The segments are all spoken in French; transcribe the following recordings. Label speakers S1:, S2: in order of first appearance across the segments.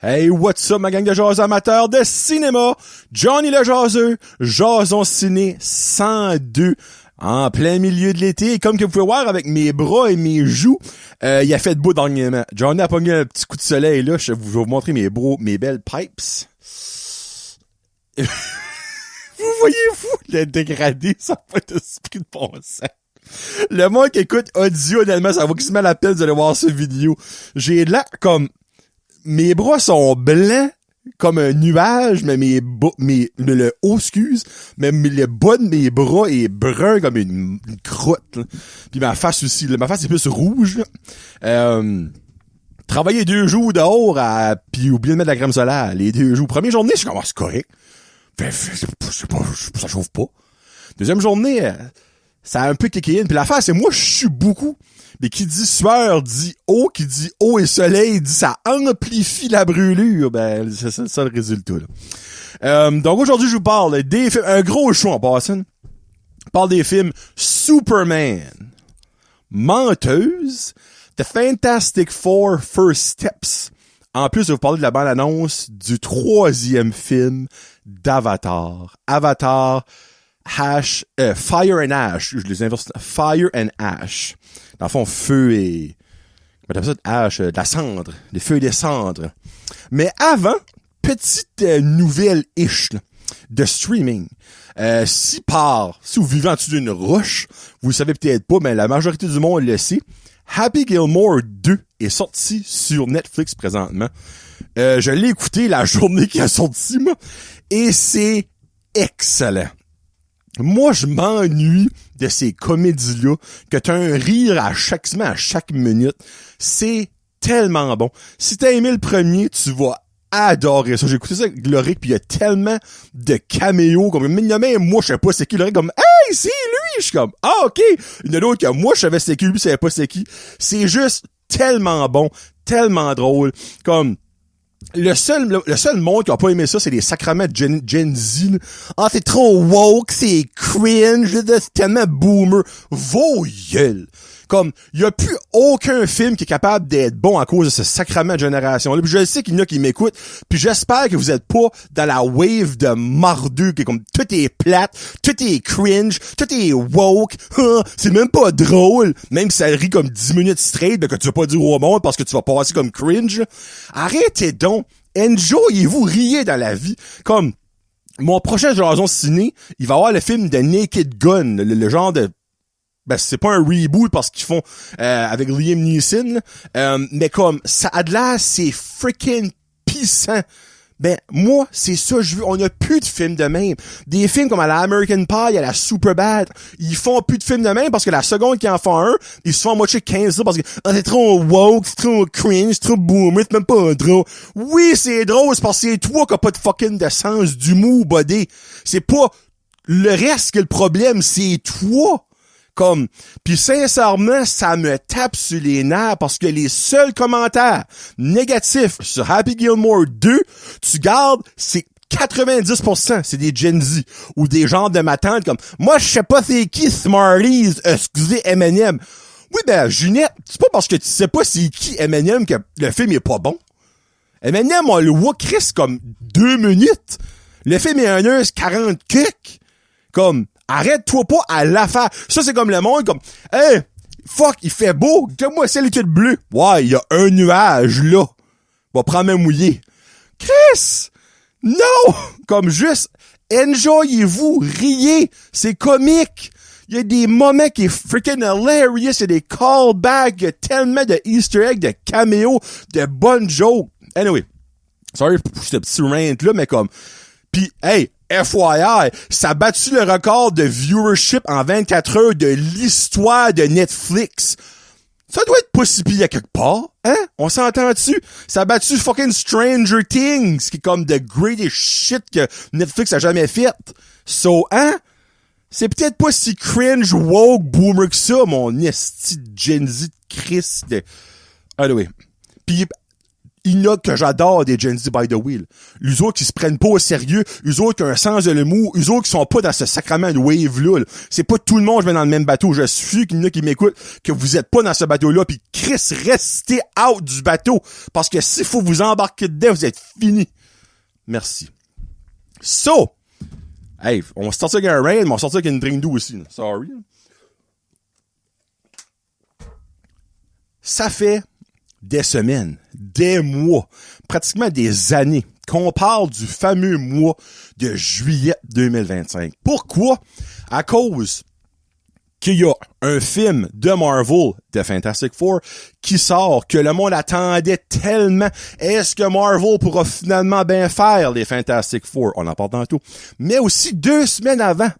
S1: Hey, what's up, ma gang de jaseux amateurs de cinéma? Johnny le jaseux, Jason Ciné 102, en plein milieu de l'été. Et comme que vous pouvez voir avec mes bras et mes joues, il a fait beau dernièrement. Johnny a pogné un petit coup de soleil, là. Je vais vous montrer mes belles pipes. Vous voyez-vous le dégradé, ça n'a pas d'esprit de bon sens. Le monde qui écoute audio, honnêtement, ça vaut quasiment la peine d'aller voir cette vidéo. J'ai là comme... Mes bras sont blancs comme un nuage, mais le haut, excuse, mais le bas de mes bras est brun comme une croûte. Là. Puis ma face aussi, là, ma face est plus rouge. Travailler 2 jours dehors, puis oublier de mettre de la crème solaire. Les 2 jours. Première journée, je commence correct. Ça chauffe pas. Deuxième journée, ça a un peu kické in. Puis l'affaire, c'est moi, je suis beaucoup. Mais qui dit sueur dit eau, qui dit eau et soleil dit ça amplifie la brûlure. Ben, c'est ça le résultat, là. Donc aujourd'hui, je vous parle des films, un gros choix en passant. Je parle des films Superman, Menteuse, The Fantastic Four First Steps. En plus, je vais vous parler de la bande-annonce du 3e film d'Avatar. Avatar Fire and Ash. Je les inverse. Fire and Ash. Dans le fond, feu et... On appelle ça ash, de la cendre. Des feux et des cendres. Mais avant, petite nouvelle-ish là, de streaming. Si vous vivez en dessous d'une roche, vous le savez peut-être pas, mais la majorité du monde le sait. Happy Gilmore 2 est sorti sur Netflix présentement. Je l'ai écouté la journée qui a sorti, moi. Et c'est excellent. Moi, je m'ennuie de ces comédies-là, que t'as un rire à chaque semaine, à chaque minute. C'est tellement bon. Si t'as aimé le premier, tu vas adorer ça. J'ai écouté ça avec Loric, puis il y a tellement de caméos, comme, même moi, je sais pas c'est qui, Loric, comme, hey, c'est lui! Je suis comme, ah, ok! Il y en a d'autres que moi, je savais c'est qui, lui, savait pas c'est qui. C'est juste tellement bon, tellement drôle, comme, le seul monde qui a pas aimé ça, c'est les sacraments de Gen Z. Là. Ah, c'est trop woke, c'est cringe, c'est tellement boomer. Vos gueules. Comme, y a plus aucun film qui est capable d'être bon à cause de ce sacrament de génération-là. Puis je sais qu'il y en a qui m'écoutent, puis j'espère que vous êtes pas dans la wave de mardeux, qui est comme, tout est plate, tout est cringe, tout est woke, c'est même pas drôle, même si ça rit comme 10 minutes straight, ben que tu vas pas dire au monde parce que tu vas passer comme cringe. Arrêtez donc, enjoyez-vous, riez dans la vie. Comme, mon prochain Jason Ciné, il va avoir le film de Naked Gun, le genre de... Ben, c'est pas un reboot parce qu'ils font avec Liam Neeson, mais comme ça a de l'air, c'est freaking puissant. Ben, moi, c'est ça je veux. On a plus de films de même. Des films comme à la American Pie, à la Superbad, ils font plus de films de même parce que la seconde qu'ils en font un, ils se font moitié 15 parce que c'est trop woke, c'est trop cringe, c'est trop boomer, c'est même pas drôle. Oui, c'est drôle, c'est parce que c'est toi qui a pas de fucking de sens d'humour, buddy. C'est pas le reste que le problème, c'est toi. Comme, puis sincèrement, ça me tape sur les nerfs parce que les seuls commentaires négatifs sur Happy Gilmore 2, tu gardes, c'est 90%, c'est des Gen Z ou des gens de ma tante comme, moi, je sais pas c'est qui Smarties, excusez Eminem. Oui, ben, Junette, c'est pas parce que tu sais pas c'est qui Eminem que le film est pas bon. Eminem, on le voit Chris comme 2 minutes. Le film est 1h40 kick. Comme, arrête-toi pas à l'affaire. Ça, c'est comme le monde, comme, hey, fuck, il fait beau. Donne-moi celle qui est bleue. Ouais, il y a un nuage, là. Va prendre un mouillé. Chris! Non! Comme juste, enjoyez-vous, riez. C'est comique. Il y a des moments qui est freaking hilarious. Il y a des callbacks. Il y a tellement de easter eggs, de caméos, de bonnes jokes. Anyway. Sorry pour ce petit rant-là, mais comme, pis, hey, FYI, ça a battu le record de viewership en 24 heures de l'histoire de Netflix. Ça doit être pas si pire à quelque part, hein? On s'entend dessus? Ça a battu fucking Stranger Things, qui est comme the greatest shit que Netflix a jamais fait. So, hein? C'est peut-être pas si cringe, woke, boomer que ça, mon esti de Gen Z de Chris de... Anyway. Pis, Il y en a que j'adore des Gen Z by the wheel. Les autres qui se prennent pas au sérieux, les autres qui ont un sens de l'humour, les autres qui sont pas dans ce sacrement de wave-là. Là. C'est pas tout le monde je mets dans le même bateau. Je suis qu'il y en a qui m'écoutent, que vous êtes pas dans ce bateau-là, puis Chris, restez out du bateau. Parce que s'il faut vous embarquer dedans, vous êtes fini. Merci. So, hey, on va sortir avec un rain, mais on va sortir avec une drink d'eau aussi. Là. Sorry. Ça fait des semaines, des mois, pratiquement des années qu'on parle du fameux mois de juillet 2025. Pourquoi? À cause qu'il y a un film de Marvel, de Fantastic Four, qui sort, que le monde attendait tellement. Est-ce que Marvel pourra finalement bien faire les Fantastic Four? On en parle tantôt. Mais aussi 2 semaines avant,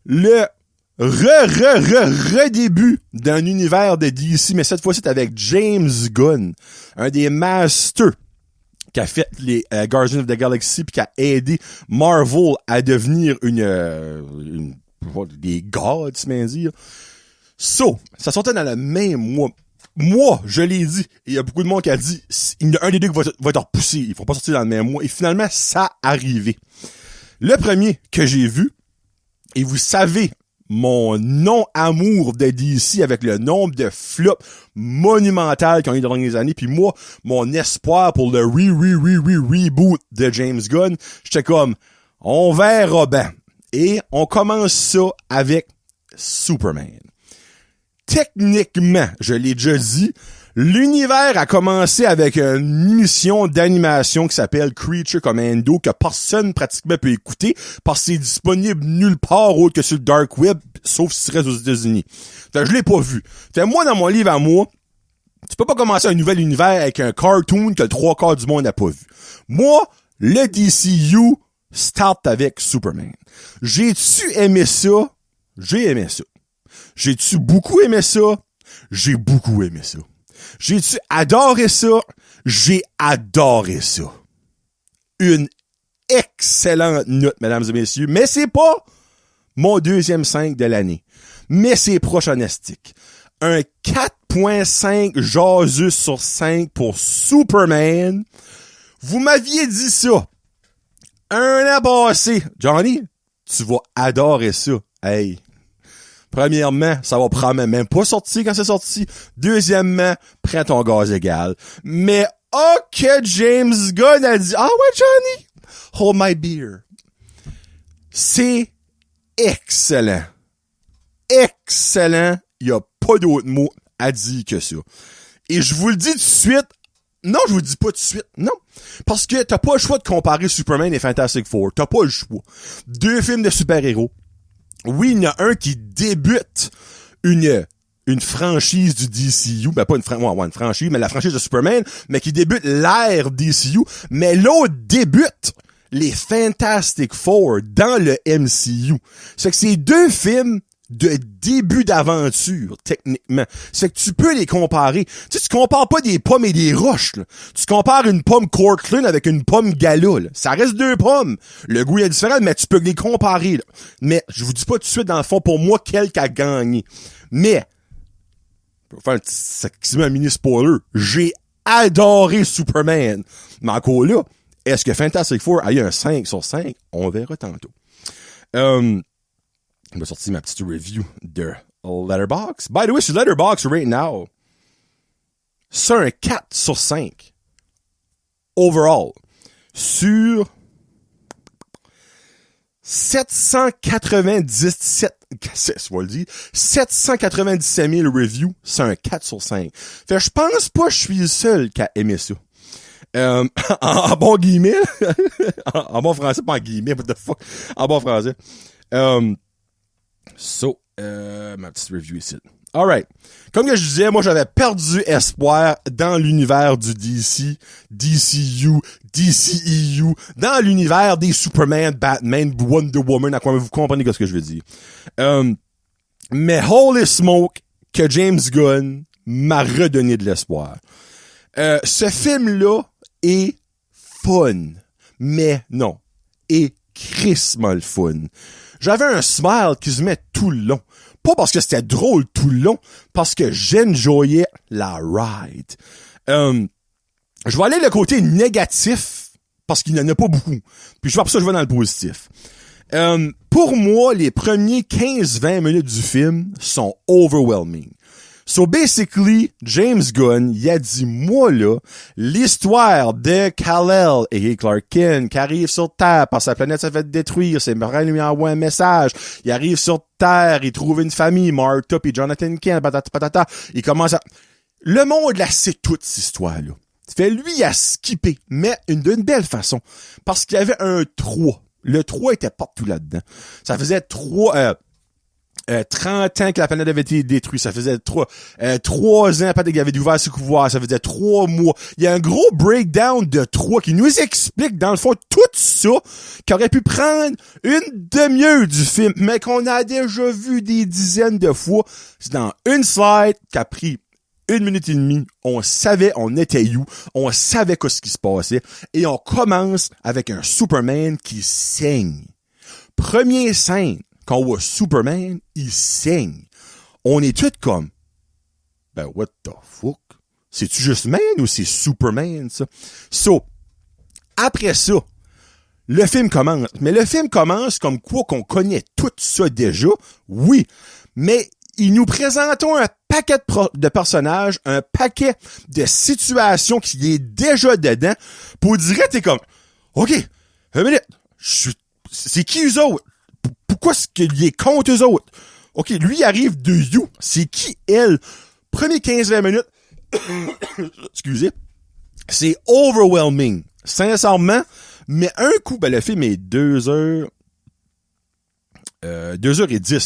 S1: le redébut d'un univers de DC, mais cette fois-ci c'est avec James Gunn, un des masters qui a fait les Guardians of the Galaxy puis qui a aidé Marvel à devenir des gods, mais dire. So, ça sortait dans le même mois. Moi, je l'ai dit, et il y a beaucoup de monde qui a dit, il y en a un des deux qui va être repoussé, ils vont pas sortir dans le même mois, et finalement, ça arrivé. Le premier que j'ai vu, et vous savez, mon non-amour de DC avec le nombre de flops monumentales qu'ils ont eu dans les années, puis moi, mon espoir pour le reboot de James Gunn, j'étais comme, on verra bien. Et on commence ça avec Superman. Techniquement, je l'ai déjà dit, l'univers a commencé avec une émission d'animation qui s'appelle Creature Commando que personne pratiquement peut écouter parce que c'est disponible nulle part autre que sur le Dark Web, sauf si tu restes aux États-Unis. Je l'ai pas vu. Moi, dans mon livre à moi, tu peux pas commencer un nouvel univers avec un cartoon que le 3/4 du monde n'a pas vu. Moi, le DCU start avec Superman. J'ai-tu aimé ça? J'ai aimé ça. J'ai-tu beaucoup aimé ça? J'ai beaucoup aimé ça. J'ai-tu adoré ça? J'ai adoré ça. Une excellente note, mesdames et messieurs. Mais c'est pas mon deuxième 5 de l'année. Mais c'est prochanestique. Un 4.5 jaseux sur 5 pour Superman. Vous m'aviez dit ça. Un an passé. Johnny, tu vas adorer ça. Hey. Premièrement, ça va probablement même pas sortir quand c'est sorti. Deuxièmement, prends ton gaz égal. Mais, ok, James Gunn a dit, ah ouais, Johnny, hold my beer. C'est excellent. Excellent. Il y a pas d'autre mot à dire que ça. Et je vous le dis tout de suite. Non, je vous le dis pas tout de suite. Non. Parce que t'as pas le choix de comparer Superman et Fantastic Four. T'as pas le choix. 2 films de super-héros. Oui, il y en a un qui débute une franchise du DCU, ben pas une franchise, mais la franchise de Superman, mais qui débute l'ère DCU, mais l'autre débute les Fantastic Four dans le MCU. C'est que c'est 2 films de début d'aventure, techniquement. C'est que tu peux les comparer. Tu sais, tu compares pas des pommes et des roches, là. Tu compares une pomme Cortland avec une pomme Gala, là. Ça reste 2 pommes. Le goût est différent, mais tu peux les comparer, là. Mais, je vous dis pas tout de suite, dans le fond, pour moi, quel a gagné. Mais, pour faire un mini spoiler, j'ai adoré Superman. Mais encore là, est-ce que Fantastic Four a eu un 5 sur 5? On verra tantôt. Je vais sortir ma petite review de Letterboxd. By the way, sur Letterboxd right now, c'est un 4 sur 5. Overall. Sur 797 000 reviews, c'est un 4 sur 5. Fait que je pense pas que je suis le seul qui a aimé ça. En bon guillemets, en bon français, pas en guillemets, what the fuck, en bon français. Ma petite review ici. Alright. Comme que je disais, moi, j'avais perdu espoir dans l'univers du DC, DCU, DCEU, dans l'univers des Superman, Batman, Wonder Woman, à quoi vous comprenez ce que je veux dire. Mais holy smoke, que James Gunn m'a redonné de l'espoir. Ce film-là est fun. Mais non. Est crissement le fun. J'avais un smile qui se met tout le long. Pas parce que c'était drôle tout le long, parce que j'enjoyais la ride. je vais aller le côté négatif, parce qu'il n'y en a pas beaucoup. Puis je vais pour ça, je vais dans le positif. Pour moi, les premiers 15-20 minutes du film sont overwhelming. So basically, James Gunn, il a dit, moi là, l'histoire de Kal-El et Clark Kent qui arrive sur Terre parce que sa planète s'est fait détruire, ses parents lui envoient un message, il arrive sur Terre, il trouve une famille, Martha puis Jonathan Kent, patata, il commence à... Le monde là, c'est toute cette histoire-là. Fait lui, il a skippé, mais d'une belle façon, parce qu'il y avait un 3. Le 3 était partout là-dedans. Ça faisait 30 ans que la planète avait été détruite. Ça faisait 3 ans après qu'il avait ouvert ses couvoirs. Ça faisait 3 mois. Il y a un gros breakdown de 3 qui nous explique, dans le fond, tout ça qui aurait pu prendre une demi-heure du film, mais qu'on a déjà vu des dizaines de fois. C'est dans une slide qui a pris 1 minute et demie. On savait on était où. On savait qu'est-ce qui se passait. Et on commence avec un Superman qui saigne. Première scène. Quand on voit Superman, il saigne. On est tous comme, ben, what the fuck? C'est-tu juste Man ou c'est Superman, ça? So, après ça, le film commence. Mais le film commence comme quoi qu'on connaît tout ça déjà. Oui. Mais ils nous présentent un paquet de personnages, un paquet de situations qui est déjà dedans. Pour dire, t'es comme, OK, une minute, c'est qui eux autres? Pourquoi est-ce qu'il est contre eux autres? OK, lui, il arrive de You. C'est qui, elle? Premier 15-20 minutes, excusez, c'est overwhelming. Sincèrement, mais un coup, ben, le film est 2h10.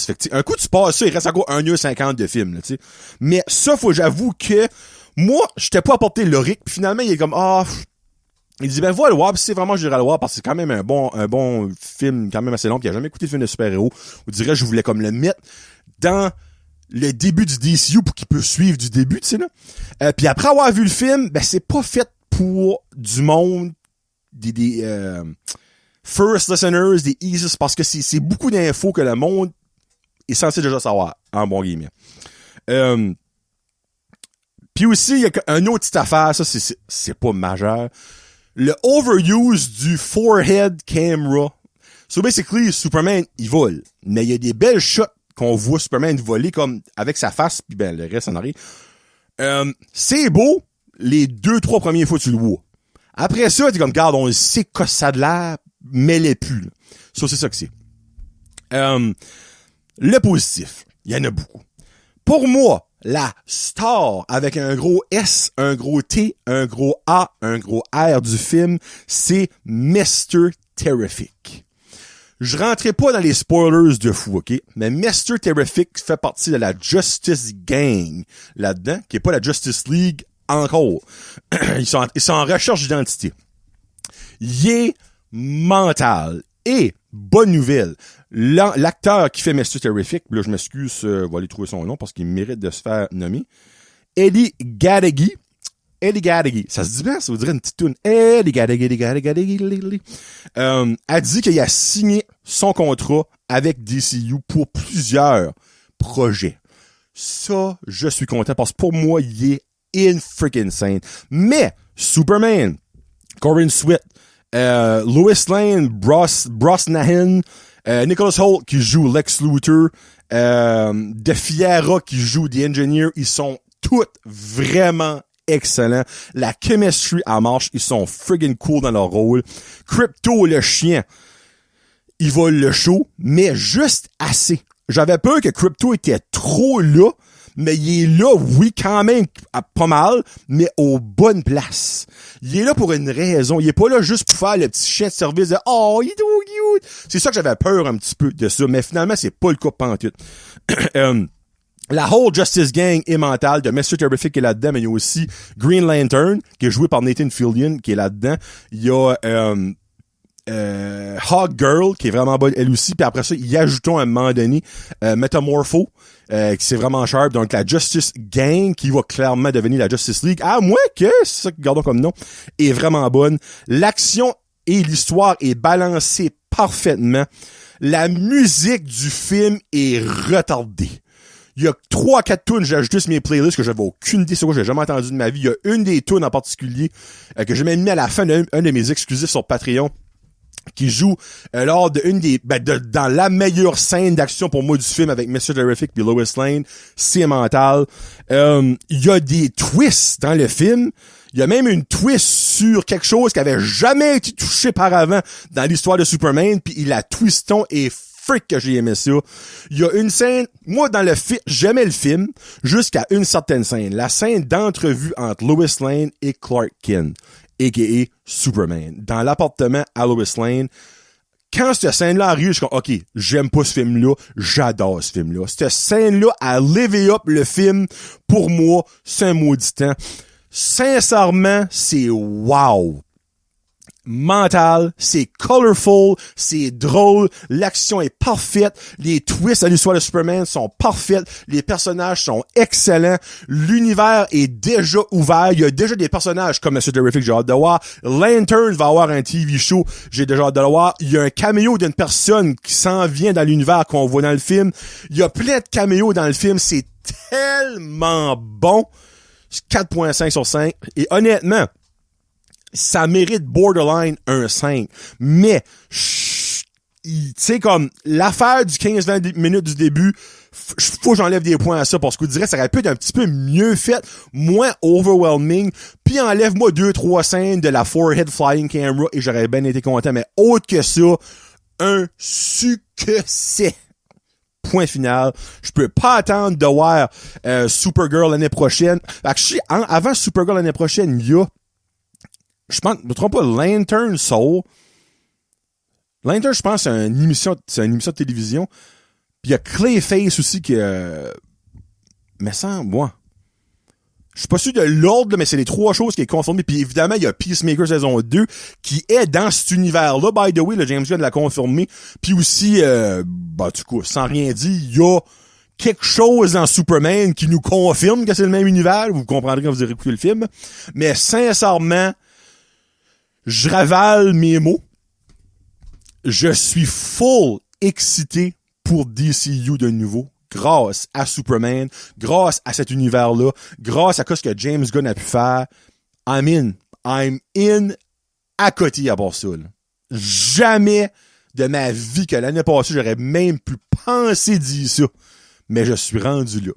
S1: Fait que, un coup, tu passes ça, il reste encore 1h50 de film, là, tu sais. Mais ça, j'avoue que, moi, j'étais pas apporté l'orique, puis finalement, il est comme, il dit, ben, va le voir, pis c'est vraiment, je dirais le voir, parce que c'est quand même un bon film, quand même assez long, pis il a jamais écouté de film de super-héros. On dirait, je voulais comme le mettre dans le début du DCU pour qu'il puisse suivre du début, tu sais, là. Puis après avoir vu le film, ben, c'est pas fait pour du monde, des first listeners, des easy, parce que c'est beaucoup d'infos que le monde est censé déjà savoir, en bon guillemets. Puis aussi, il y a une autre petite affaire, ça, c'est pas majeur. Le overuse du forehead camera. So basically, Superman, il vole. Mais il y a des belles shots qu'on voit Superman voler comme avec sa face, puis ben, le reste en arrive. C'est beau, les 2-3 premières fois tu le vois. Après ça, t'es comme, regarde, on sait que ça a de l'air, mais les plus. Là. Ça, c'est ça que c'est. Le positif, il y en a beaucoup. Pour moi, la star avec un gros S, un gros T, un gros A, un gros R du film, c'est Mr. Terrific. Je rentrais pas dans les spoilers de fou, OK? Mais Mr. Terrific fait partie de la Justice Gang là-dedans, qui est pas la Justice League encore. Ils sont en recherche d'identité. Il est mental. Et, bonne nouvelle, l'acteur qui fait Mr. Terrific, là je m'excuse, je vais aller trouver son nom parce qu'il mérite de se faire nommer, Eddie Gaddaghy, ça se dit bien, ça vous dirait une petite toune, Eddie Gaddaghy, a dit qu'il a signé son contrat avec DCU pour plusieurs projets. Ça, je suis content parce que pour moi, il est in-freaking-sane. Mais, Superman, Corin Sweat, Lois Lane, Brosnahan, Nicholas Hoult qui joue Lex Luthor, De Fiera qui joue The Engineer, ils sont tous vraiment excellents. La chemistry à marche, ils sont friggin' cool dans leur rôle. Crypto, le chien, il vole le show, mais juste assez. J'avais peur que Crypto était trop là, mais il est là, oui, quand même, pas mal, mais aux bonnes places. Il est là pour une raison. Il est pas là juste pour faire le petit chien de service de « Oh, il est tout cute! » C'est ça que j'avais peur un petit peu de ça, mais finalement, c'est pas le cas pantoute. La whole Justice Gang est mentale de Mr. Terrific qui est là-dedans, mais il y a aussi Green Lantern, qui est joué par Nathan Fillion, qui est là-dedans. Il y a Hawk Girl, qui est vraiment bonne, elle aussi. Puis après ça, y ajoutons à un moment donné Metamorpho, qui c'est vraiment sharp. Donc la Justice Gang, qui va clairement devenir la Justice League, à moins que, c'est ça que gardons comme nom, est vraiment bonne. L'action et l'histoire est balancée parfaitement. La musique du film est retardée. Il y a 3 à 4 tunes, j'ai ajouté sur mes playlists que j'avais aucune idée sur quoi j'ai jamais entendu de ma vie. Il y a une des tunes en particulier que j'ai même mis à la fin d'un de mes exclusifs sur Patreon qui joue lors de dans la meilleure scène d'action pour moi du film avec Mr. Terrific puis Lois Lane, c'est mental. Il y a des twists dans le film. Il y a même une twist sur quelque chose qui avait jamais été touché par avant dans l'histoire de Superman, puis la twiston est freak que j'ai aimé ça. Il y a une scène, moi dans le film, j'aimais le film jusqu'à une certaine scène, la scène d'entrevue entre Lois Lane et Clark Kent, a.k.a. Superman, dans l'appartement à Lois Lane. Quand cette scène-là arrive, je suis comme, OK, j'aime pas ce film-là, j'adore ce film-là. Cette scène-là a levé up le film, pour moi, c'est un maudit temps. Sincèrement, c'est wow. Mental, c'est colorful, c'est drôle, l'action est parfaite, les twists à l'histoire de Superman sont parfaits, les personnages sont excellents, l'univers est déjà ouvert, il y a déjà des personnages comme Mr. Terrific, j'ai hâte de voir, Lantern va avoir un TV show, j'ai déjà hâte de le voir, il y a un caméo d'une personne qui s'en vient dans l'univers qu'on voit dans le film, il y a plein de caméos dans le film, c'est tellement bon, 4.5 sur 5, et honnêtement, ça mérite borderline un 5. Mais, tu sais, comme, l'affaire du 15-20 minutes du début, faut que j'enlève des points à ça, parce que je dirais que ça aurait pu être un petit peu mieux fait, moins overwhelming, puis enlève-moi 2-3 scènes de la forehead flying camera, et j'aurais bien été content, mais autre que ça, un succès. Point final. Je peux pas attendre de voir Supergirl l'année prochaine. Fait que avant Supergirl l'année prochaine, il y a, je pense, je me trompe pas, Lantern Soul. Lantern, je pense, c'est une émission de télévision. Puis il y a Clayface aussi qui mais sans moi. Je suis pas sûr de l'ordre, mais c'est les 3 choses qui est confirmé. Puis évidemment, il y a Peacemaker saison 2 qui est dans cet univers-là. By the way, le James Gunn l'a confirmé. Puis aussi, du coup, sans rien dire, il y a quelque chose dans Superman qui nous confirme que c'est le même univers. Vous comprendrez quand vous aurez écouté le film. Mais sincèrement, je ravale mes mots. Je suis full excité pour DCU de nouveau. Grâce à Superman, grâce à cet univers-là, grâce à ce que James Gunn a pu faire, I'm in à côté à part ça. Là. Jamais de ma vie que l'année passée, j'aurais même pu penser dire ça. Mais je suis rendu là.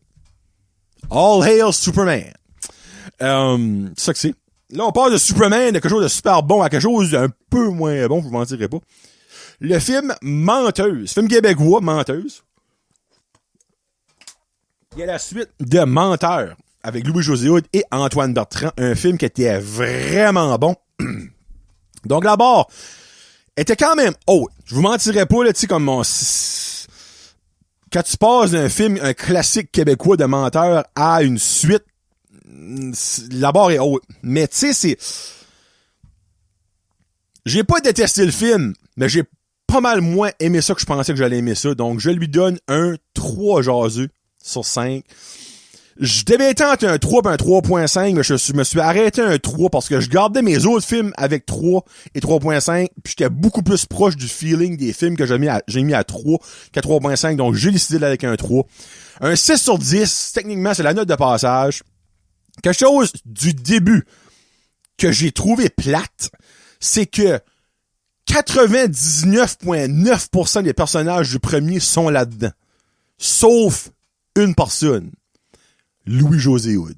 S1: All hail Superman. C'est ça que c'est. Là, on parle de Superman, de quelque chose de super bon à quelque chose d'un peu moins bon, je vous mentirai pas. Le film Menteuse, film québécois, Menteuse. Il y a la suite de Menteur avec Louis-José Hood et Antoine Bertrand, un film qui était vraiment bon. Donc la barre était quand même haute. Je vous mentirais pas, là, tu sais, comme mon... Quand tu passes d'un film, un classique québécois de Menteur à une suite, la barre est haute. Mais tu sais, c'est... J'ai pas détesté le film, mais j'ai pas mal moins aimé ça que je pensais que j'allais aimer ça. Donc je lui donne un 3 jaseux sur 5. Je devais être entre un 3 et un 3.5, mais je me suis arrêté à un 3 parce que je gardais mes autres films avec 3 et 3.5, puis j'étais beaucoup plus proche du feeling des films que j'ai mis à 3 qu'à 3.5, donc j'ai décidé d'aller avec un 3. Un 6 sur 10, techniquement, c'est la note de passage. Quelque chose du début que j'ai trouvé plate, c'est que 99.9% des personnages du premier sont là-dedans. Sauf une personne. Louis-José Hood.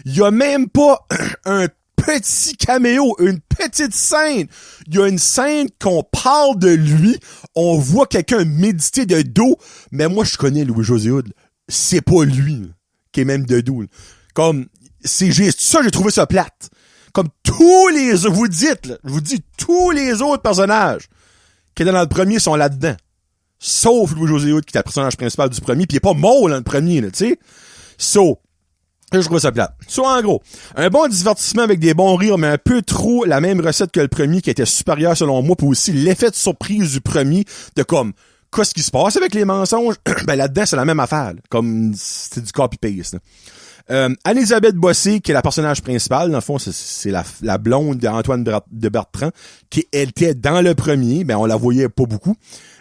S1: Il y a même pas un petit caméo, une petite scène. Il y a une scène qu'on parle de lui, on voit quelqu'un méditer de dos, mais moi je connais Louis-José Hood. C'est pas lui qui est même de dos. Comme, j'ai trouvé ça plate. Comme tous les, je vous dis, tous les autres personnages qui étaient dans le premier sont là-dedans. Sauf Louis-José Hood, qui est le personnage principal du premier, pis il est pas mort dans le premier, là, tu sais. Je trouve ça plate. En gros, un bon divertissement avec des bons rires, mais un peu trop la même recette que le premier, qui était supérieur selon moi, puis aussi l'effet de surprise du premier, de comme, qu'est-ce qui se passe avec les mensonges? Ben là-dedans, c'est la même affaire, là. Comme, c'est du copy-paste, là. Anne-Elisabeth Bossé, qui est la personnage principale, dans le fond, c'est la blonde d'Antoine de Bertrand, qui elle était dans le premier, ben on la voyait pas beaucoup.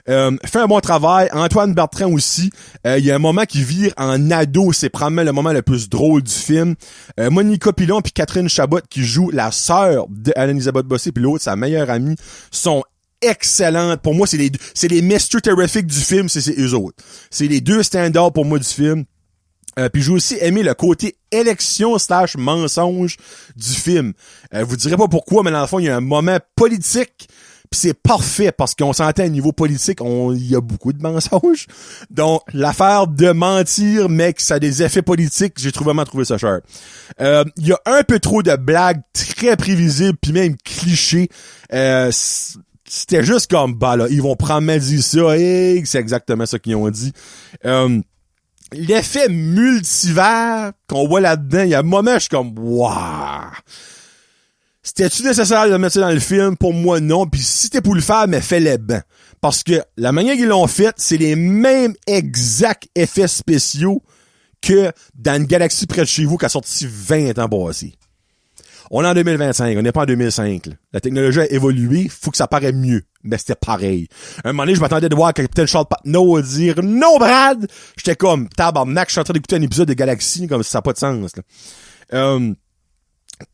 S1: fait un bon travail. Antoine Bertrand aussi. Il y a un moment qui vire en ado. C'est probablement le moment le plus drôle du film. Monica Pilon puis Catherine Chabot qui joue la sœur d'Anne-Elisabeth Bossé puis l'autre, sa meilleure amie, sont excellentes. Pour moi, c'est les Mr. Terrific du film, c'est eux autres. C'est les deux stand-up pour moi du film. Puis j'ai aussi aimé le côté élection / mensonge du film. Vous direz pas pourquoi, mais dans le fond, il y a un moment politique. Puis c'est parfait parce qu'on s'entend à niveau politique, il y a beaucoup de mensonges. Donc, l'affaire de mentir, mais que ça a des effets politiques, j'ai vraiment trouvé ça cher. Il y a un peu trop de blagues très prévisibles, puis même clichés. C'était juste comme, bah là, ils vont prendre mal dit ça, et c'est exactement ça qu'ils ont dit. L'effet multivers qu'on voit là-dedans, il y a un moment, je suis comme, waouh! C'était-tu nécessaire de mettre ça dans le film? Pour moi, non. Puis si c'était pour le faire, mais fais-le bien. Parce que la manière qu'ils l'ont fait, c'est les mêmes exacts effets spéciaux que dans une galaxie près de chez vous qui a sorti 20 ans passés. On est en 2025, on n'est pas en 2005. Là. La technologie a évolué, faut que ça paraisse mieux. Mais c'était pareil. Un moment donné, je m'attendais de voir Capitaine Charles Patnaud dire « Non, Brad! » J'étais comme « Tabarnak, je suis en train d'écouter un épisode de Galaxy, comme ça n'a pas de sens. »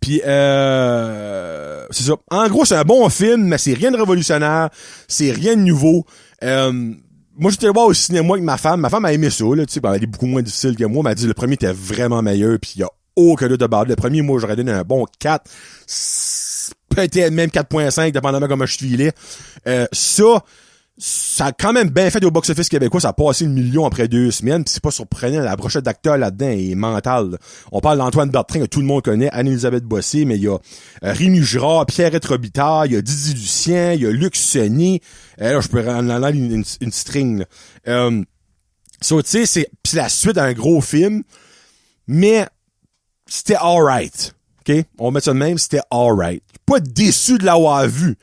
S1: Puis c'est ça. En gros, c'est un bon film, mais c'est rien de révolutionnaire, c'est rien de nouveau. Moi, j'étais le voir au cinéma avec ma femme. Ma femme a aimé ça, là, tu sais, elle est beaucoup moins difficile que moi. Elle m'a dit le premier était vraiment meilleur, puis il y a aucun doute de barre. Le premier, moi, j'aurais donné un bon 4. Peut-être même 4.5, dépendamment comment je filais. Ça a quand même bien fait au box-office québécois. Ça a passé le million après 2 semaines. Pis c'est pas surprenant. La brochette d'acteurs là-dedans est mentale. Là. On parle d'Antoine Bertrand, que tout le monde connaît. Anne-Elisabeth Bossé, mais il y a Rémi Girard, Pierrette Robitaille, il y a Didier Lucien, il y a Luc Sonny. Là, je peux en aller une string. So, tu sais, c'est la suite d'un gros film. Mais c'était alright. OK? On met ça de même, c'était alright. Pas déçu de l'avoir vu.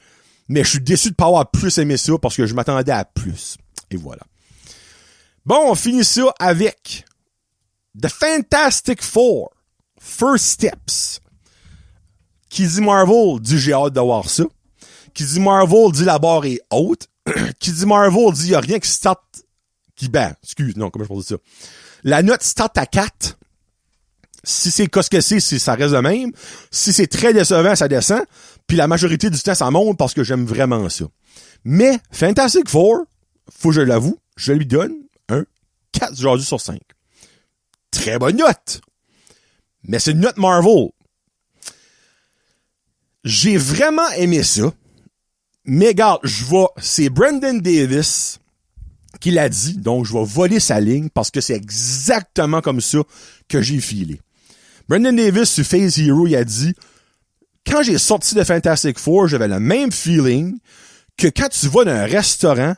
S1: Mais je suis déçu de pas avoir plus aimé ça parce que je m'attendais à plus. Et voilà. Bon, on finit ça avec The Fantastic Four, First Steps. Qui dit Marvel dit j'ai hâte de voir ça. Qui dit Marvel dit la barre est haute. Qui dit Marvel dit y a rien qui start... comment je peux dire ça? La note start à 4. Si c'est ce que c'est, ça reste le même. Si c'est très décevant, ça descend. Puis la majorité du temps, ça monte parce que j'aime vraiment ça. Mais Fantastic Four, faut que je l'avoue, je lui donne un 4 aujourd'hui sur 5. Très bonne note. Mais c'est une note Marvel. J'ai vraiment aimé ça. Mais regarde, c'est Brandon Davis qui l'a dit, donc je vais voler sa ligne parce que c'est exactement comme ça que j'ai filé. Brandon Davis sur Phase Hero, il a dit quand j'ai sorti de Fantastic Four, j'avais le même feeling que quand tu vas dans un restaurant,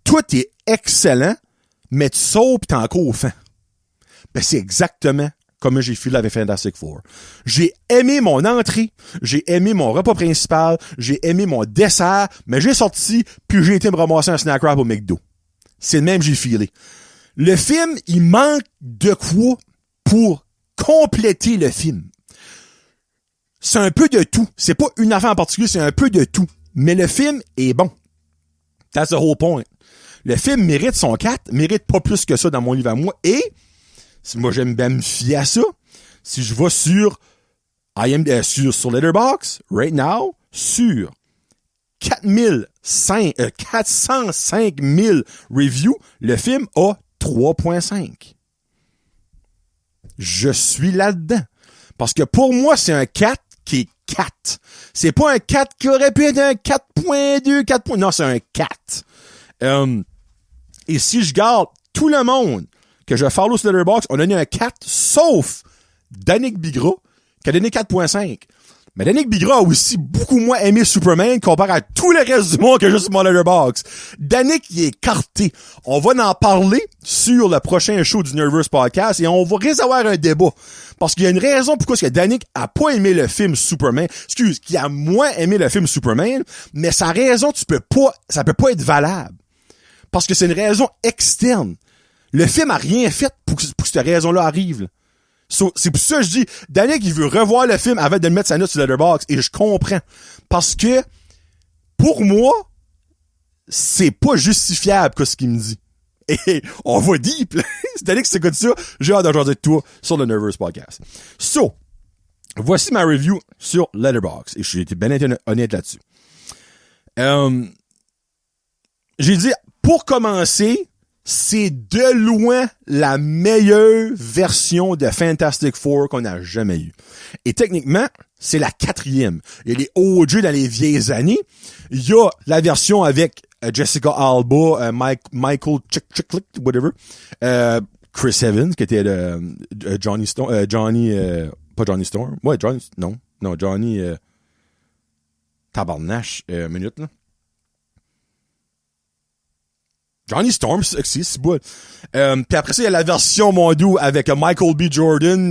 S1: tout est excellent, mais tu sautes pis t'es encore faim. Ben, c'est exactement comme j'ai filé avec Fantastic Four. J'ai aimé mon entrée, j'ai aimé mon repas principal, j'ai aimé mon dessert, mais j'ai sorti puis j'ai été me ramasser un snack wrap au McDo. C'est le même j'ai filé. Le film, il manque de quoi pour compléter le film. C'est un peu de tout. C'est pas une affaire en particulier, c'est un peu de tout. Mais le film est bon. That's the whole point. Le film mérite son 4, mérite pas plus que ça dans mon livre à moi. Et, si moi j'aime bien me fier à ça, si je vais sur Letterboxd, right now, sur 405 000 reviews, le film a 3.5. Je suis là-dedans. Parce que pour moi, c'est un 4 qui est 4. C'est pas un 4 qui aurait pu être un 4.2, 4. Non, c'est un 4. Et si je garde tout le monde que je follow sur Letterboxd, on a donné un 4, sauf Danick Bigra, qui a donné 4.5. Mais Danick Bigra a aussi beaucoup moins aimé Superman comparé à tout le reste du monde que juste mon Letterboxd. Danick, il est carté. On va en parler sur le prochain show du Nerdverse Podcast et on va avoir un débat. Parce qu'il y a une raison pourquoi est-ce que Danick a pas aimé le film Superman. Qui a moins aimé le film Superman, mais sa raison, ça peut pas être valable. Parce que c'est une raison externe. Le film a rien fait pour que cette raison-là arrive, là. C'est pour ça que je dis, Danick, il veut revoir le film avant de mettre sa note sur Letterboxd, et je comprends. Parce que, pour moi, c'est pas justifiable que ce qu'il me dit. Et on va deep, là. C'est-à-dire que c'est comme ça, j'ai hâte d'en de toi sur le Nervous Podcast. So, voici ma review sur Letterboxd. Et j'ai été bien honnête là-dessus. J'ai dit, pour commencer, c'est de loin la meilleure version de Fantastic Four qu'on a jamais eue. Et techniquement, c'est la 4e. Il y a les OG dans les vieilles années. Il y a la version avec Jessica Alba, Michael Chicklick, whatever, Chris Evans, qui était Johnny Storm, pas Johnny Storm, ouais, Johnny, tabarnache, minute, là. Johnny Storm, c'est beau. Puis après ça, il y a la version Mondou avec Michael B. Jordan,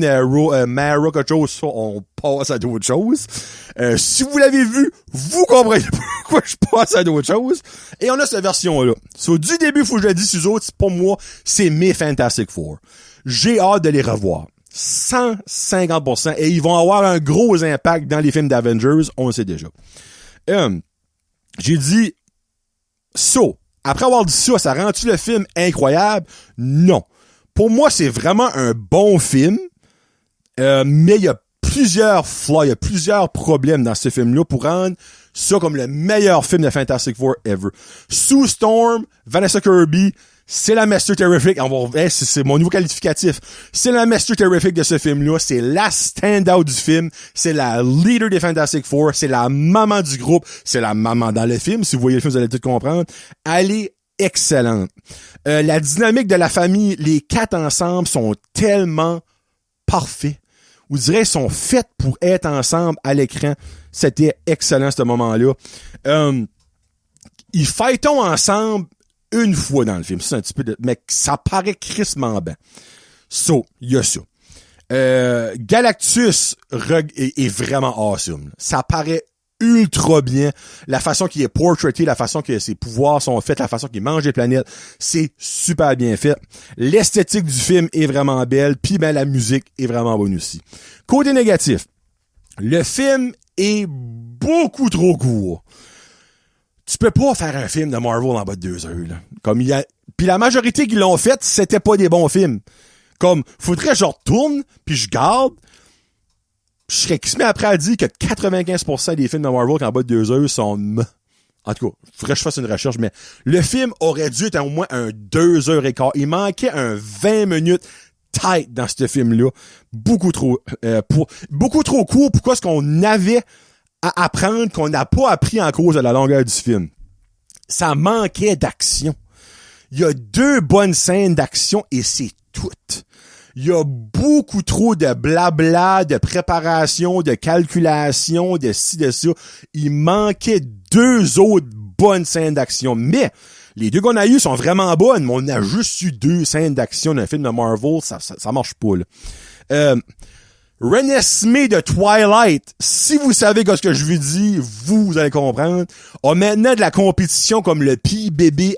S1: Mara, quelque chose, ça, on passe à d'autres choses. Si vous l'avez vu, vous comprenez pourquoi je passe à d'autres choses. Et on a cette version-là. So, du début, faut que je le dise aux autres, pour moi, c'est mes Fantastic Four. J'ai hâte de les revoir. 150%. Et ils vont avoir un gros impact dans les films d'Avengers, on le sait déjà. J'ai dit, après avoir dit ça rend-tu le film incroyable? Non. Pour moi, c'est vraiment un bon film, mais il y a plusieurs flaws, il y a plusieurs problèmes dans ce film-là pour rendre ça comme le meilleur film de Fantastic Four ever. Sue Storm, Vanessa Kirby, c'est la Master Terrific. C'est mon nouveau qualificatif. C'est la Master Terrific de ce film-là. C'est la stand-out du film. C'est la leader des Fantastic Four. C'est la maman du groupe. C'est la maman dans le film. Si vous voyez le film, vous allez tout comprendre. Elle est excellente. La dynamique de la famille, les 4 ensemble sont tellement parfaits. Vous direz, ils sont faits pour être ensemble à l'écran. C'était excellent, ce moment-là. Ils fêtons ensemble une fois dans le film. C'est un petit peu mais ça paraît crissement bien. So, il y a ça. Galactus est vraiment awesome. Ça paraît ultra bien. La façon qu'il est portraité, la façon que ses pouvoirs sont faits, la façon qu'il mange les planètes, c'est super bien fait. L'esthétique du film est vraiment belle, puis ben la musique est vraiment bonne aussi. Côté négatif, le film est beaucoup trop court. Tu peux pas faire un film de Marvel en bas de 2 heures, là. Puis la majorité qui l'ont fait, c'était pas des bons films. Comme, faudrait que je retourne, puis je garde. Je serais qui se met après à dire que 95% des films de Marvel qui en bas de 2 heures sont... En tout cas, faudrait que je fasse une recherche, mais le film aurait dû être au moins un 2 heures et quart. Il manquait un 20 minutes tight dans ce film-là. Beaucoup trop court. Pourquoi est-ce qu'on avait à apprendre qu'on n'a pas appris en cause de la longueur du film? Ça manquait d'action. Il y a 2 bonnes scènes d'action et c'est tout. Il y a beaucoup trop de blabla, de préparation, de calculation, de ci, de ça. Il manquait 2 autres bonnes scènes d'action. Mais les 2 qu'on a eues sont vraiment bonnes, mais on a juste eu 2 scènes d'action d'un film de Marvel. Ça marche pas, là. Renesmee de Twilight, si vous savez ce que je vous dis, vous allez comprendre, a maintenant de la compétition comme le P-Bébé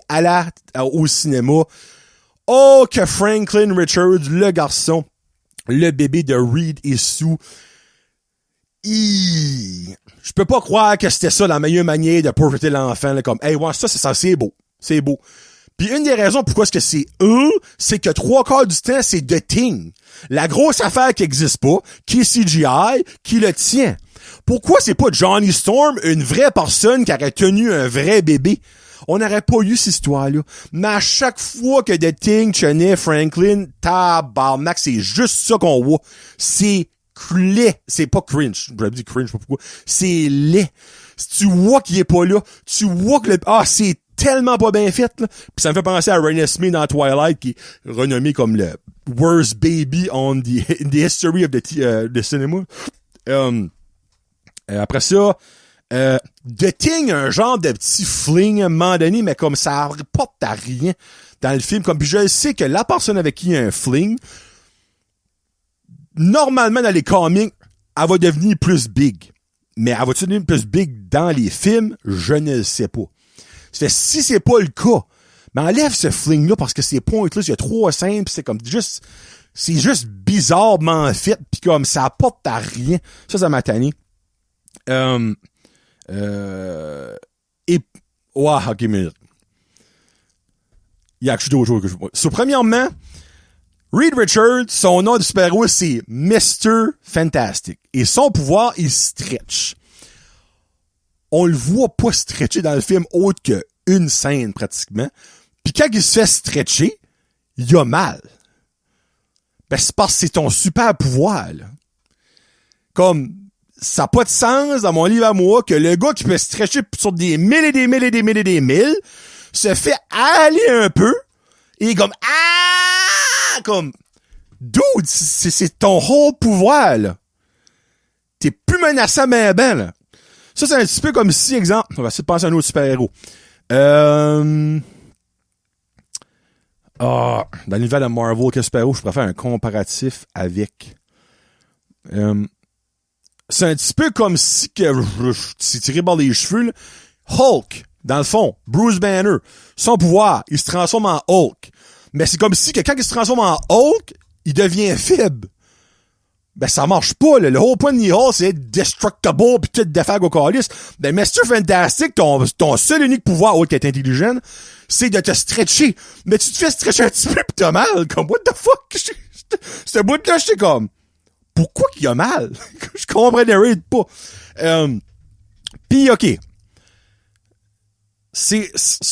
S1: au cinéma. Oh, que Franklin Richards, le garçon, le bébé de Reed et Sue, je peux pas croire que c'était ça la meilleure manière de portraiter l'enfant, là, comme, hey, ouais, ça, c'est beau. C'est beau. Puis une des raisons pourquoi est-ce que c'est que 3/4 du temps, c'est The Thing. La grosse affaire qui existe pas, qui est CGI, qui le tient. Pourquoi c'est pas Johnny Storm, une vraie personne qui aurait tenu un vrai bébé? On n'aurait pas eu cette histoire-là. Mais à chaque fois que The Thing tenait Franklin, tabarnak, c'est juste ça qu'on voit. C'est laid. C'est pas cringe. Je dire cringe, je sais pas pourquoi. C'est laid. Si tu vois qu'il est pas là, tu vois que c'est tellement pas bien fait, là. Puis ça me fait penser à Renesmee dans Twilight, qui est renommé comme le worst baby in the history of the cinema. Après ça, The Thing, un genre de petit fling à un moment donné, mais comme ça rapporte à rien dans le film. Comme, puis je sais que la personne avec qui il y a un fling, normalement dans les comics, elle va devenir plus big. Mais elle va devenir plus big dans les films? Je ne le sais pas. Ça fait, si c'est pas le cas, mais enlève ce fling-là parce que c'est pointless, il y a 3 scènes, pis c'est juste bizarrement fait, pis comme ça apporte à rien. Ça m'a tanné. Ok, minute. il y a d'autres choses que je vois. Premièrement, Reed Richards, son nom de super-héros, c'est Mr. Fantastic. Et son pouvoir, il stretch. On le voit pas stretcher dans le film autre qu'une scène, pratiquement. Puis quand il se fait stretcher, il a mal. Ben, c'est parce que c'est ton super pouvoir, là. Comme, ça n'a pas de sens dans mon livre à moi que le gars qui peut stretcher sur des mille et des mille et des mille et des mille se fait aller un peu et comme, comme, dude, c'est ton whole pouvoir, là. T'es plus menaçant ben, là. Ça, c'est un petit peu comme si, exemple, on va essayer de penser à un autre super-héros. Dans l'univers de Marvel, quel super-héros, je pourrais faire un comparatif avec. C'est un petit peu comme si c'est tiré par les cheveux, là. Hulk, dans le fond, Bruce Banner, son pouvoir, il se transforme en Hulk. Mais c'est comme si que quand il se transforme en Hulk, il devient faible. Ben, ça marche pas, là. Le whole point de Hulk, c'est être destructible pis tout défaire au calice. Ben, Mr. Fantastic, ton seul unique pouvoir, autre qu'être intelligent, c'est de te stretcher. Mais tu te fais stretcher un petit peu pis t'as mal. Comme, what the fuck? Ce bout-là, j'étais comme, pourquoi qu'il a mal? Je comprenais rien de pas. Pis, ok.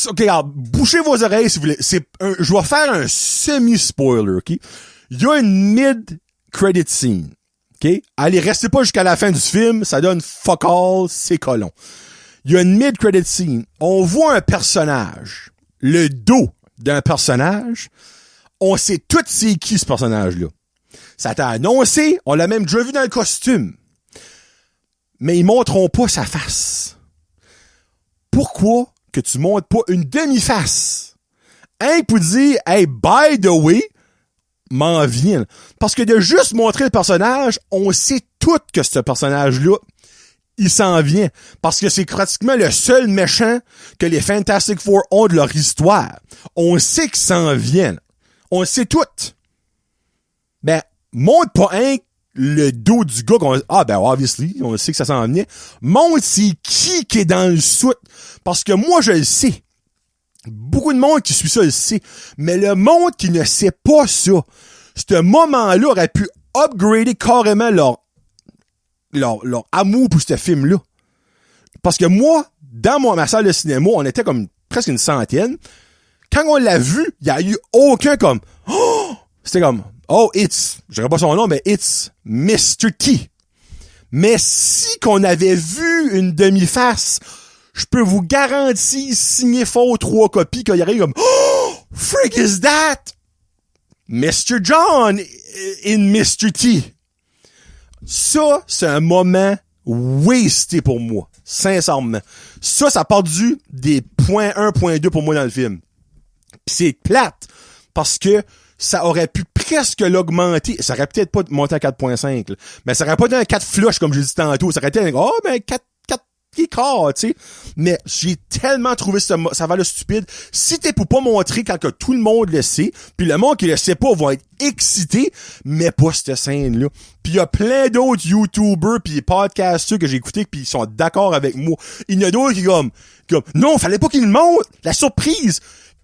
S1: Ok, alors, bouchez vos oreilles si vous voulez. Je vais faire un semi-spoiler, ok? Il y a une mid-credit scene, ok? Allez, restez pas jusqu'à la fin du film, ça donne fuck all, c'est colon. Il y a une mid-credit scene. On voit un personnage, le dos d'un personnage. On sait tout c'est qui ce personnage-là. Ça t'a annoncé, on l'a même déjà vu dans le costume. Mais ils montreront pas sa face. Pourquoi que tu montres pas une demi-face? Hein, pour dire, hey, by the way, m'en vient. Parce que de juste montrer le personnage, on sait tout que ce personnage-là, il s'en vient. Parce que c'est pratiquement le seul méchant que les Fantastic Four ont de leur histoire. On sait qu'ils s'en viennent. On sait tout. Ben, montre pas le dos du gars obviously, on sait que ça s'en venait. Montre c'est qui est dans le soute. Parce que moi, je le sais. Beaucoup de monde qui suit ça le sait. Mais le monde qui ne sait pas ça, ce moment-là aurait pu upgrader carrément leur amour pour ce film-là. Parce que moi, dans ma salle de cinéma, on était comme presque une centaine. Quand on l'a vu, il y a eu aucun comme, oh! C'était comme, oh, je dirais pas son nom, mais it's Mr. T. Mais si qu'on avait vu une demi-face, je peux vous garantir, signer faux 3 copies, qu'il y aurait eu comme, oh, freak is that? Mr. John in Mr. T. Ça, c'est un moment wasté pour moi. Sincèrement. Ça part des points 1, point 2 pour moi dans le film. Pis c'est plate. Parce que ça aurait pu presque l'augmenter. Ça aurait peut-être pas monté à 4.5, là. Mais ça aurait pas été un 4 flush, comme j'ai dit tantôt. Ça aurait été un, 4 écart, tu sais. Mais j'ai tellement trouvé ça valait stupide. Si t'es pour pas montrer quand que tout le monde le sait, puis le monde qui le sait pas va être excité, mais pas cette scène-là. Puis il y a plein d'autres YouTubers puis podcasters que j'ai écoutés puis ils sont d'accord avec moi. Il y en a d'autres qui comme non, fallait pas qu'ils le montrent. La surprise.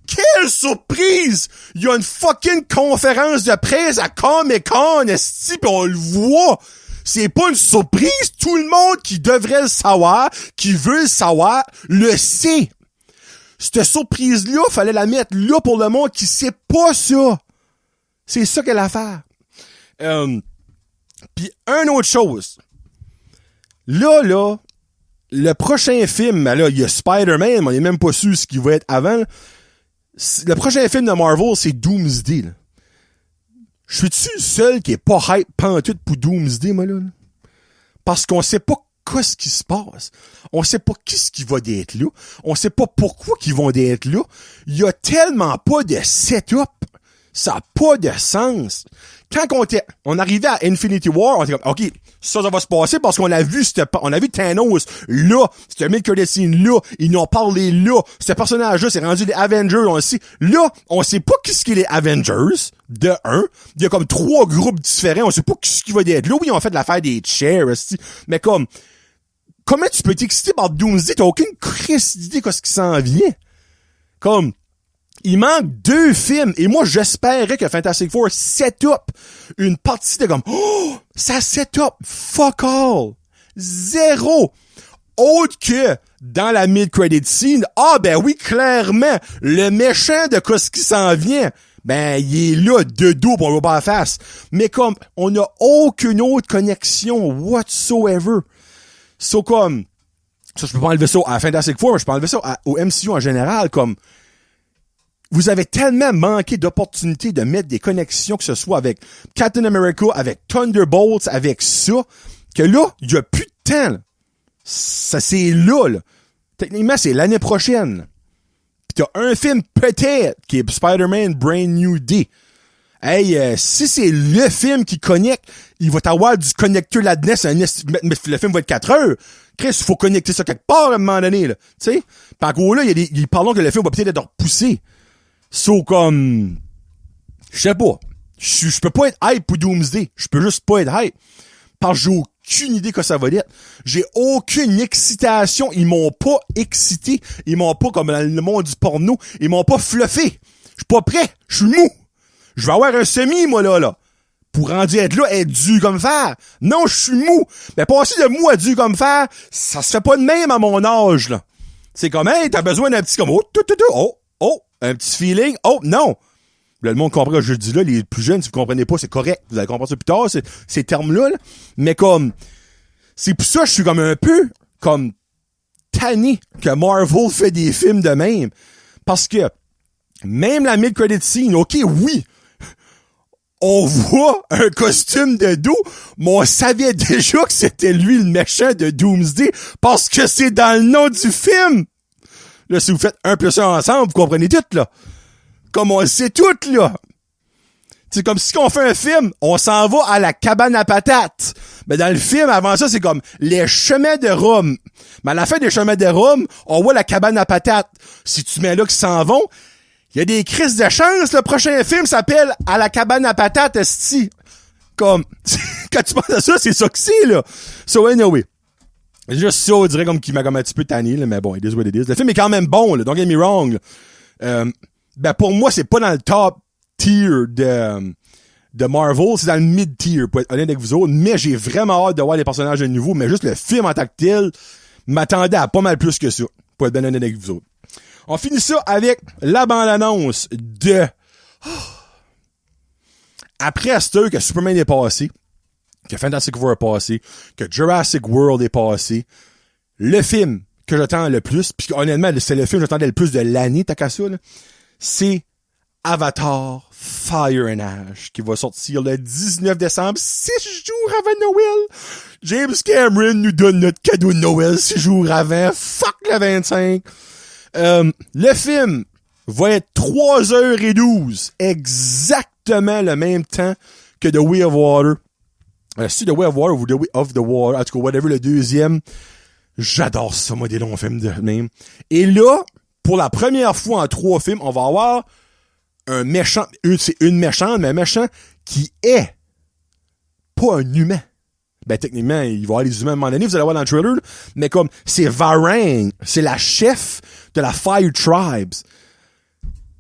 S1: Quelle surprise! Il y a une fucking conférence de presse à Comic-Con, esti, pis on le voit! C'est pas une surprise! Tout le monde qui devrait le savoir, qui veut le savoir, le sait! Cette surprise-là, fallait la mettre là pour le monde qui sait pas ça! C'est ça qu'elle a à faire. Pis une autre chose. Là, le prochain film, là, il y a Spider-Man, mais on est même pas sûr ce qu'il va être avant, là. Le prochain film de Marvel, c'est Doomsday, là. Je suis-tu le seul qui est pas hype pantoute pour Doomsday, moi, là? Parce qu'on sait pas qu'est-ce qui se passe. On sait pas qu'est-ce qui va d'être là. On sait pas pourquoi qu'ils vont d'être là. Il y a tellement pas de setup. Ça a pas de sens. Quand on arrivait à Infinity War, on était comme, OK, ça va se passer parce qu'on a vu Thanos là, c'était mid-credit scene là, ils nous ont parlé là, ce personnage-là s'est rendu les Avengers, on le sait. Là, on sait pas qu'est-ce qu'est les Avengers, de un. Il y a comme 3 groupes différents, on sait pas qu'est-ce qui va être là. Oui, ils ont fait l'affaire des chairs, mais comme, comment tu peux t'exciter par Doomsday? T'as aucune crise d'idée qu'est-ce qui s'en vient. Comme, il manque 2 films. Et moi, j'espérais que Fantastic Four set up une partie de comme, oh, ça set up. Fuck all. 0. Autre que dans la mid-credit scene, ben oui, clairement, le méchant de ce qui s'en vient, ben, il est là, de dos, pour on va pas la face. Mais comme, on n'a aucune autre connexion whatsoever. So, comme, ça, je peux pas enlever ça à Fantastic Four, mais je peux enlever ça au MCU en général, comme, vous avez tellement manqué d'opportunités de mettre des connexions, que ce soit avec Captain America, avec Thunderbolts, avec ça, que là, il y a plus de temps, là. Ça, c'est là. Techniquement, c'est l'année prochaine. Pis t'as un film, peut-être, qui est Spider-Man Brand New Day. Hey, si c'est le film qui connecte, il va t'avoir du connecteur là-dedans, mais le film va être 4 heures. Chris, il faut connecter ça quelque part à un moment donné, là. Tu sais? Par contre, là, parlons que le film va peut-être être repoussé. So, comme, je sais pas. Je peux pas être hype pour Doomsday. Je peux juste pas être hype. Parce que j'ai aucune idée que ça va être. J'ai aucune excitation. Ils m'ont pas excité. Ils m'ont pas, comme dans le monde du porno, ils m'ont pas fluffé. Je suis pas prêt. Je suis mou. Je vais avoir un semi, moi, là. Pour rendu être là, être dû comme fer. Non, je suis mou. Mais passer de mou à dû comme fer, ça se fait pas de même à mon âge, là. C'est comme, hey, t'as besoin d'un petit comme, un petit feeling. Oh, non. Là, le monde comprend que je dis là, les plus jeunes, si vous comprenez pas, c'est correct. Vous allez comprendre ça plus tard, ces termes-là, là. Mais comme, c'est pour ça que je suis comme un peu, comme, tanné que Marvel fait des films de même. Parce que, même la mid-credit scene, ok, oui, on voit un costume de dos, mais on savait déjà que c'était lui le méchant de Doomsday, parce que c'est dans le nom du film. Là, si vous faites 1 + 1 ensemble, vous comprenez tout, là. Comme on le sait tout, là. C'est comme si on fait un film, on s'en va à la cabane à patates. Mais dans le film, avant ça, c'est comme les chemins de Rome. Mais à la fin des chemins de Rome, on voit la cabane à patates. Si tu mets là qu'ils s'en vont, il y a des crises de chance. Le prochain film s'appelle À la cabane à patates, esti. Comme, quand tu penses à ça, c'est ça que c'est, là. So anyway. Juste ça, on dirait comme qu'il m'a comme un petit peu tanné, là, mais bon, it is what it is. Le film est quand même bon, là, don't get me wrong, là. Ben, pour moi, c'est pas dans le top tier de Marvel, c'est dans le mid-tier, pour être honnête avec vous autres, mais j'ai vraiment hâte de voir les personnages de nouveau, mais juste le film en tant que tel m'attendait à pas mal plus que ça, pour être bien honnête avec vous autres. On finit ça avec la bande-annonce de... Après Aster, que Superman est passé, que Fantastic Four est passé, que Jurassic World est passé, le film que j'attends le plus, puis honnêtement, c'est le film que j'attendais le plus de l'année, t'as qu'à ça, là, c'est Avatar Fire and Ash, qui va sortir le 19 décembre, 6 jours avant Noël. James Cameron nous donne notre cadeau de Noël 6 jours avant. Fuck le 25. Le film va être 3h12, exactement le même temps que The Way of Water. C'est The Way of Water ou The Way of the Water, en tout cas, whatever, le deuxième. J'adore ça, moi, des longs films de même. Et là, pour la première fois en 3 films, on va avoir un méchant, c'est une méchante, mais un méchant qui est pas un humain. Ben, techniquement, il va y avoir les humains à un moment donné, vous allez voir dans le trailer, là, mais comme, c'est Varang, c'est la chef de la Fire Tribes.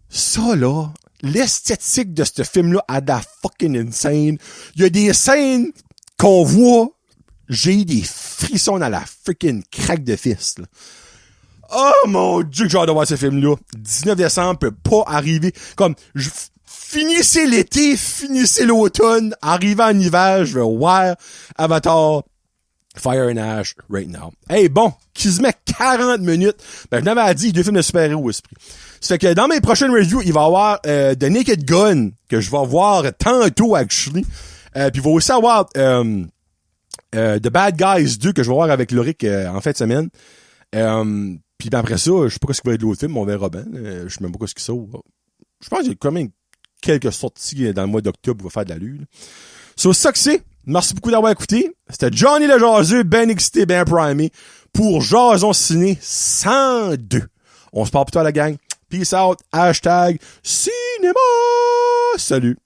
S1: Ça, là, l'esthétique de ce film-là a de la fucking insane. Il y a des scènes qu'on voit, j'ai des frissons dans la freaking craque de fist, là. Oh mon Dieu que j'ai hâte de voir ce film-là. 19 décembre peut pas arriver. Comme, finissez l'été, finissez l'automne, arrivez en hiver, je vais voir Avatar Fire and Ash right now. Hey, bon, qui se met 40 minutes. Ben, je n'avais dit 2 films de super-héros esprit. Ça fait que dans mes prochaines reviews, il va y avoir The Naked Gun, que je vais voir tantôt, actually. Puis il va aussi avoir The Bad Guys 2, que je vais voir avec Loric en fin de semaine. Puis après ça, je sais pas ce qu'il va être l'autre film, on verra bien. Je sais même pas ce qu'il sort. Je pense qu'il y a quand même quelques sorties dans le mois d'octobre qui va faire de l'allure. Sur ça que c'est. Merci beaucoup d'avoir écouté. C'était Johnny le Jaseux, ben excité, ben primé, pour Jason Ciné 102. On se parle plus tard, la gang. Peace out. #cinéma. Salut.